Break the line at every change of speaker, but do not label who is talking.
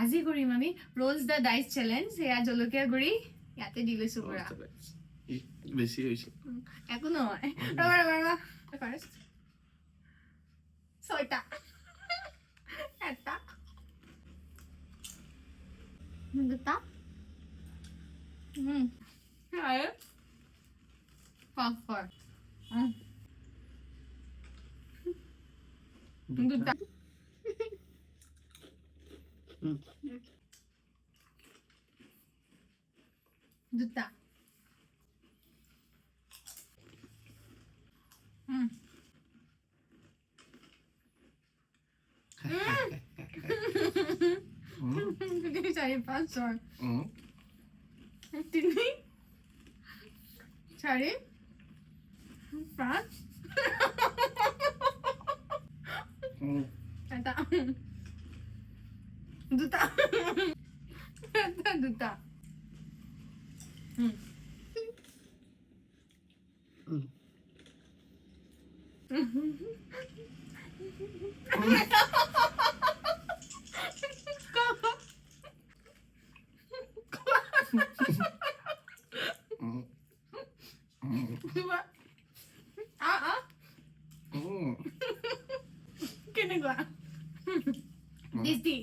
আজি কৰিম আমি ৰোজ the dice challenge সেয়া জলকীয়া গুড়ি ইয়াতে দি লৈছো পুৰা
বেছি হৈছে
একো নহয় ৰবা ৰবা ফাৰ্ষ্ট 6টা এটা দুটা আৰু পাঁচটা দুটা দুটা তিনি চাৰি পাঁচ ছয় তিনি চাৰি পাঁচ এটা দুটা এটা দুটা কেনেকুৱা টেষ্টি